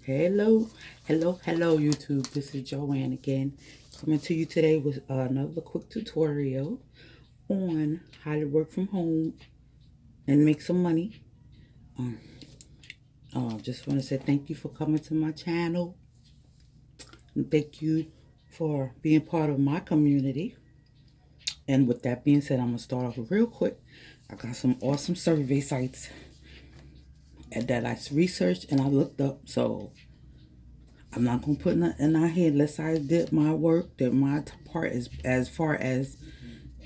Hello, hello YouTube. This is Joanne again, coming to you today with another quick tutorial on how to work from home and make some money. Just want to say thank you for coming to my channel and thank you for being part of my community. And with that being said, I'm gonna start off real quick. I got some awesome survey sites that I researched and I looked up, so I'm not gonna put nothing out here unless I did my work, did my part as far as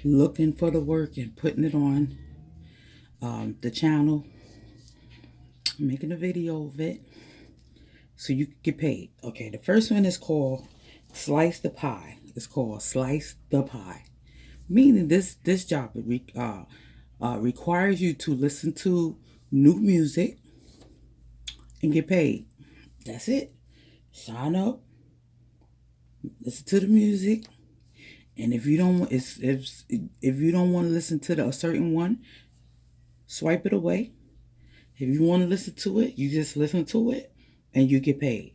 looking for the work and putting it on the channel, making a video of it so you can get paid. Okay, the first one is called Slice the Pie. It's called Slice the Pie, meaning this job requires you to listen to new music and get paid. That's it. Sign up, listen to the music, and if you don't if you don't want to listen to a certain one, swipe it away. If you want to listen to it, you just listen to it and you get paid.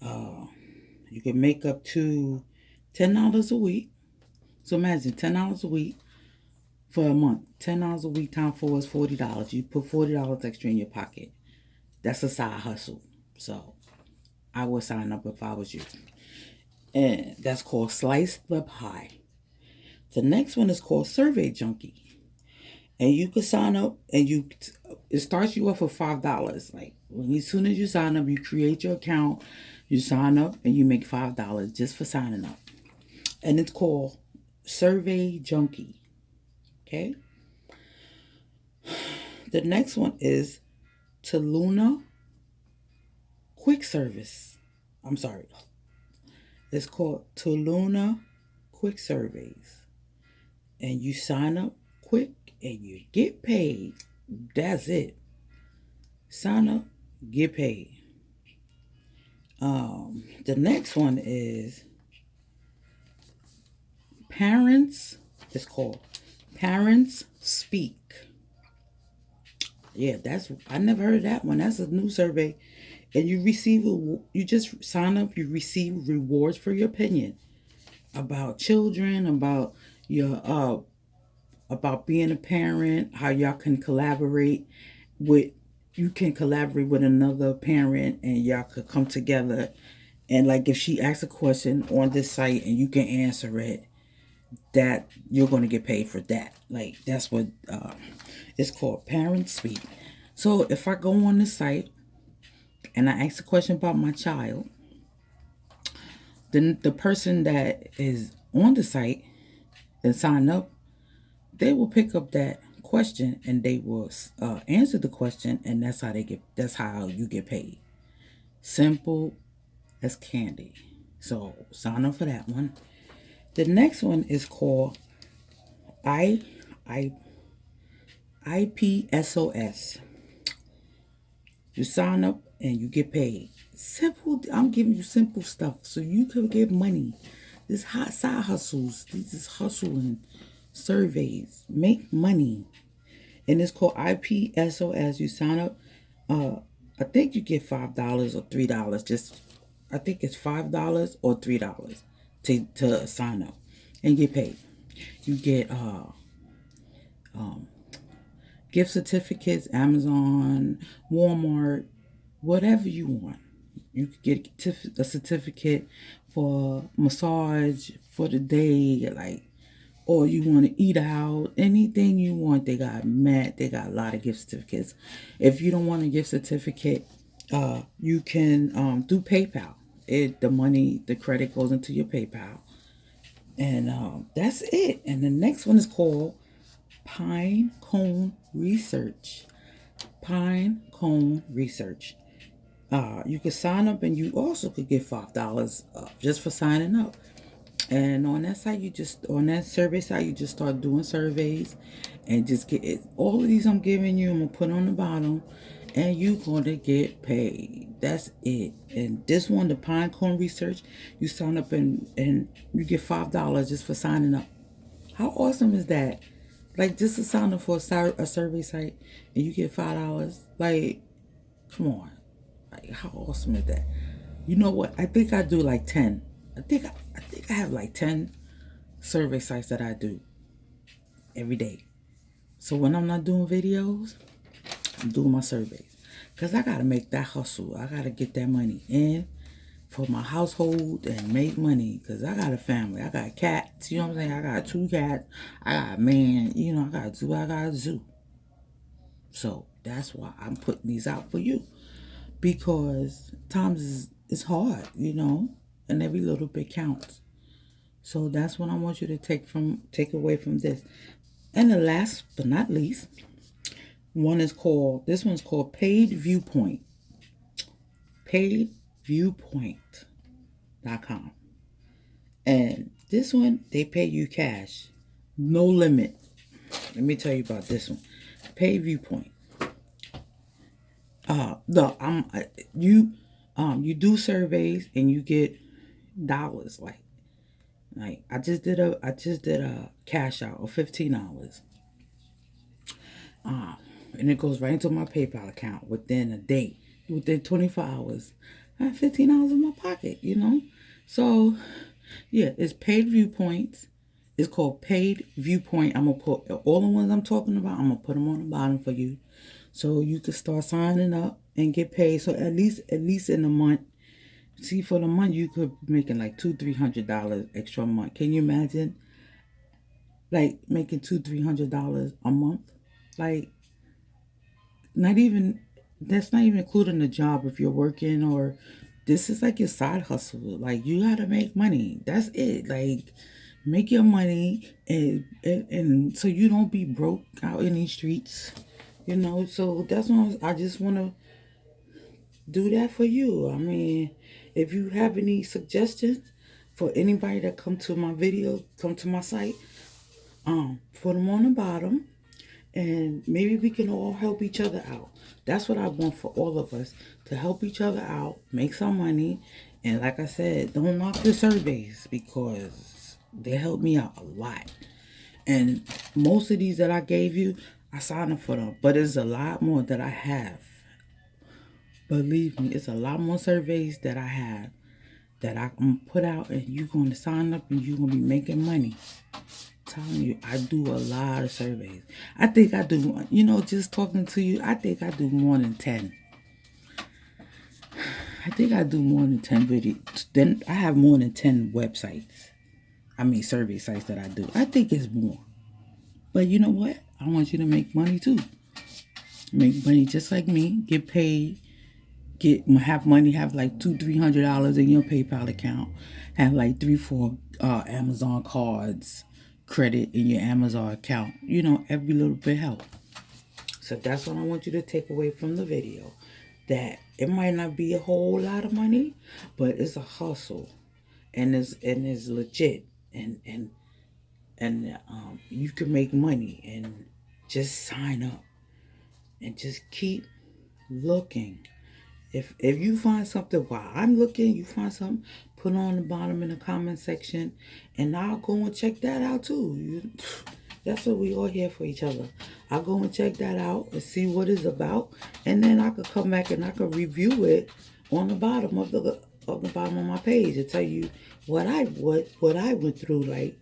You can make up to $10 a week. So imagine $10 a week for a month. $10 a week times 4 is $40. You put $40 extra in your pocket. That's a side hustle. So I would sign up if I was you. And that's called Slice the Pie. The next one is called Survey Junkie. And you can sign up and it starts you off with $5. Like as soon as you sign up, you create your account, you sign up and you make $5 just for signing up. And it's called Survey Junkie. Okay. The next one is Tuluna Quick Service. I'm sorry. It's called Tuluna Quick Surveys. And you sign up quick and you get paid. That's it. Sign up, get paid. The next one is Parents. It's called Parents Speak. Yeah, I never heard of that one. That's a new survey. And you just sign up, you receive rewards for your opinion about children, about your about being a parent, how y'all can collaborate with another parent and y'all could come together. And like if she asks a question on this site and you can answer it, that you're going to get paid for that. Like that's what it's called, Parent Speak. So if I go on this site and I ask a question about my child, then the person that is on the site and sign up, they will pick up that question and they will answer the question, and that's how you get paid. Simple as candy. So sign up for that one. The next one is called Ipsos. You sign up and you get paid. Simple. I'm giving you simple stuff so you can get money. This hot side hustles. This is hustling surveys. Make money. And it's called Ipsos. You sign up. I think you get $5 or $3. I think it's $5 or $3 to sign up and get paid. You get gift certificates, Amazon, Walmart, whatever you want. You could get a certificate for massage for the day, or you want to eat out, anything you want. They got a lot of gift certificates. If you don't want a gift certificate, you can do PayPal. The credit goes into your PayPal. And that's it. And the next one is called Pinecone Research. Pinecone Research. You could sign up and you also could get $5 just for signing up. And on that site, on that survey site, you just start doing surveys and just get it. All of these I'm giving you, I'm going to put on the bottom, and you're going to get paid. That's it. And this one, the Pinecone Research, you sign up and you get $5 just for signing up. How awesome is that? Like, just to sign up for a survey site and you get $5. Like, come on. Like, how awesome is that? You know what? I think I do like 10. I think I have like 10 survey sites that I do every day. So when I'm not doing videos, I'm doing my surveys. Because I got to make that hustle. I got to get that money in for my household and make money. Because I got a family. I got cats. You know what I'm saying? I got 2 cats. I got a man. You know, I got a zoo. So that's why I'm putting these out for you. Because times is hard, you know, and every little bit counts. So that's what I want you to take away from this. And the last but not least, this one's called Paid Viewpoint. PaidViewpoint.com. And this one, they pay you cash. No limit. Let me tell you about this one. Paid Viewpoint. No, you do surveys and you get dollars. Like I just did a cash out of $15. And it goes right into my PayPal account within a day. Within 24 hours. I have $15 in my pocket, you know? So yeah, it's Paid Viewpoints. It's called Paid Viewpoint. I'm gonna put all the ones I'm talking about, I'm gonna put them on the bottom for you. So you can start signing up and get paid. So at least in a month. See, for the month you could be making like $200-300 extra a month. Can you imagine? Like making $200-300 a month? Like that's not even including the job if you're working, or this is like your side hustle. Like you gotta make money. That's it. Like make your money and so you don't be broke out in these streets. You know, so that's why I just want to do that for you. I mean, if you have any suggestions for anybody that come to my site, put them on the bottom, and maybe we can all help each other out. That's what I want for all of us, to help each other out, make some money, and like I said, don't knock the surveys because they help me out a lot. And most of these that I gave you, I signed up for them, but there's a lot more that I have. Believe me, it's a lot more surveys that I have that I'm going to put out, and you're going to sign up and you're going to be making money. I'm telling you, I do a lot of surveys. I think I do, you know, just talking to you, I think I do more than 10. I think I do more than 10 videos. Then I have more than 10 websites. I mean, survey sites that I do. I think it's more. But you know what? I want you to make money too. Make money just like me. Get paid. Have money. Have like $200-300 in your PayPal account. Have like 3-4 Amazon cards credit in your Amazon account. You know, every little bit helps. So that's what I want you to take away from the video. That it might not be a whole lot of money, but it's a hustle, and it's legit, and you can make money, and just sign up and just keep looking. If you find something while I'm looking, you find something, put on the bottom in the comment section, and I'll go and check that out too. That's what we all here for each other. I'll go and check that out and see what it's about, and then I could come back and I could review it on the bottom of the bottom of my page and tell you what I went through. Like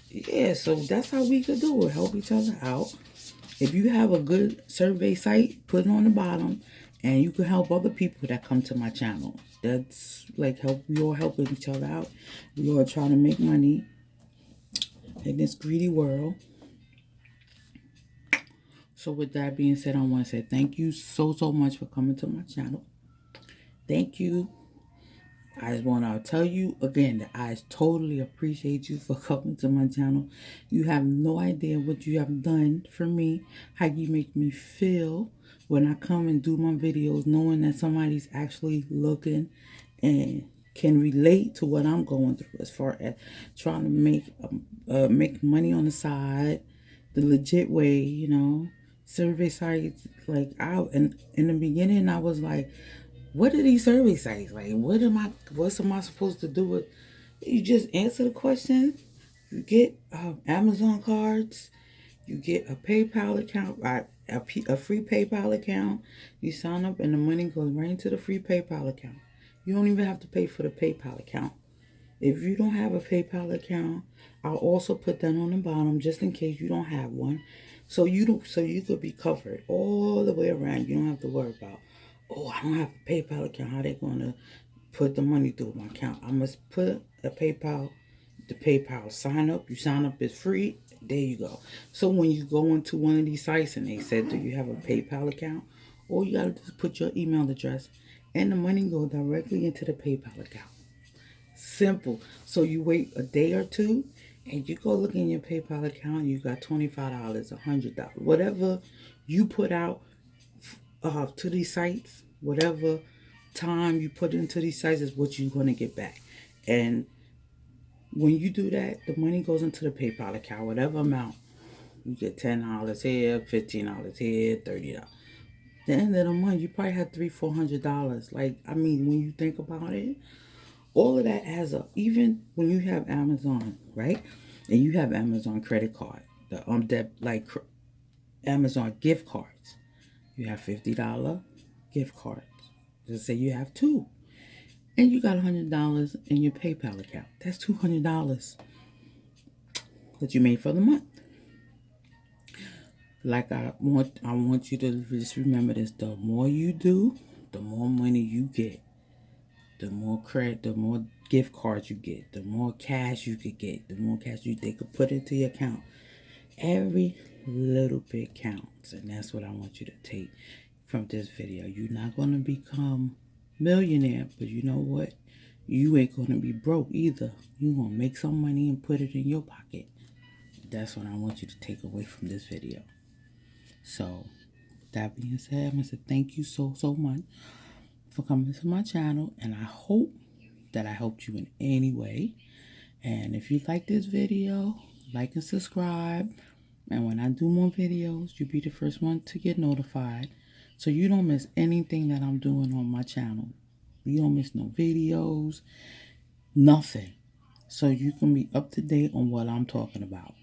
yeah. So that's how we could do it. Help each other out. If you have a good survey site, put it on the bottom, and you can help other people that come to my channel. That's like we all helping each other out. We all trying to make money in this greedy world. So with that being said, I want to say thank you so much for coming to my channel. Thank you. I just want to tell you again that I totally appreciate you for coming to my channel. You have no idea what you have done for me, how you make me feel when I come and do my videos, knowing that somebody's actually looking and can relate to what I'm going through as far as trying to make money on the side, the legit way, you know. Survey sites, like in the beginning I was like, what are these survey sites? Like, what's am I supposed to do with? You just answer the question. You get Amazon cards. You get a PayPal account. a free PayPal account. You sign up and the money goes right into the free PayPal account. You don't even have to pay for the PayPal account. If you don't have a PayPal account, I'll also put that on the bottom just in case you don't have one. So you could be covered all the way around. You don't have to worry about, oh, I don't have a PayPal account. How they gonna put the money through my account? I must put the PayPal sign up. You sign up, it's free. There you go. So when you go into one of these sites and they said, do you have a PayPal account? All you gotta do is put your email address and the money go directly into the PayPal account. Simple. So you wait a day or two and you go look in your PayPal account, you got $25, $100, whatever you put out to these sites, whatever time you put into these sites is what you're going to get back. And when you do that, the money goes into the PayPal account, whatever amount. You get $10 here, $15 here, $30. The end of the month, you probably have $300-400. Like, I mean, when you think about it, all of that adds up. Even when you have Amazon, right? And you have Amazon credit card, Amazon gift cards. You have $50 gift cards. Just say you have two. And you got $100 in your PayPal account. That's $200 that you made for the month. Like I want you to just remember this. The more you do, the more money you get. The more credit, the more gift cards you get, the more cash you could get, the more cash they could put into your account. Every little bit counts, and that's what I want you to take from this video. You're not going to become millionaire, but you know what? You ain't going to be broke either. You're going to make some money and put it in your pocket. That's what I want you to take away from this video. So, that being said, I'm going to say thank you so much for coming to my channel, and I hope that I helped you in any way. And if you like this video, like and subscribe, and when I do more videos, you'll be the first one to get notified, so you don't miss anything that I'm doing on my channel. You don't miss no videos, nothing, so you can be up to date on what I'm talking about.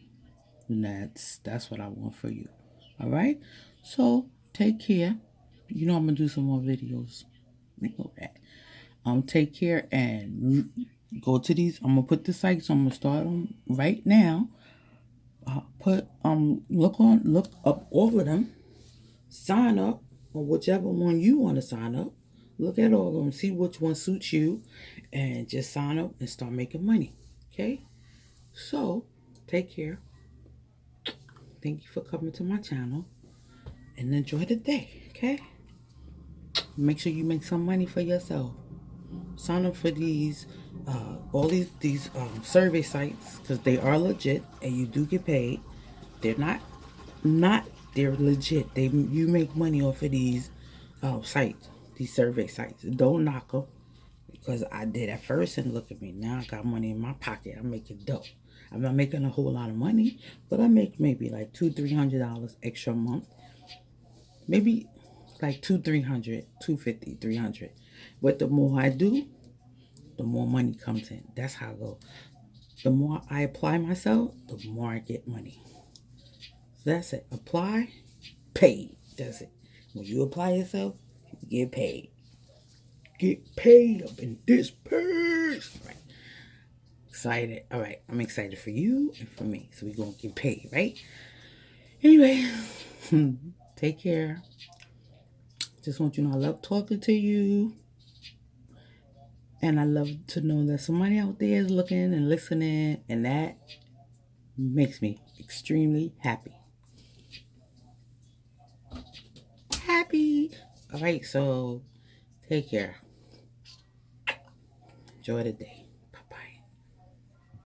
And that's what I want for you. All right, so take care. You know I'm gonna do some more videos. You know that. Take care and go to these. I'm gonna put the sites. I'm gonna start them right now. Look up all of them. Sign up on whichever one you want to sign up. Look at all of them. See which one suits you, and just sign up and start making money. Okay. So take care. Thank you for coming to my channel, and enjoy the day. Okay. Make sure you make some money for yourself. Sign up for these all these survey sites, because they are legit and you do get paid. They're not they're legit. You make money off of these sites, these survey sites. Don't knock them, because I did at first, and look at me now. I got money in my pocket. I'm making dope. I'm not making a whole lot of money, but I make maybe like $200-300 extra a month. Maybe like $200-300, $250, $300. But the more I do, the more money comes in. That's how I go. The more I apply myself, the more I get money. So that's it. Apply, paid. That's it. When you apply yourself, you get paid. Get paid up in this purse. Right. Excited. All right. I'm excited for you and for me. So we're going to get paid, right? Anyway, take care. Just want you to know I love talking to you. And I love to know that somebody out there is looking and listening. And that makes me extremely happy. All right, so take care. Enjoy the day.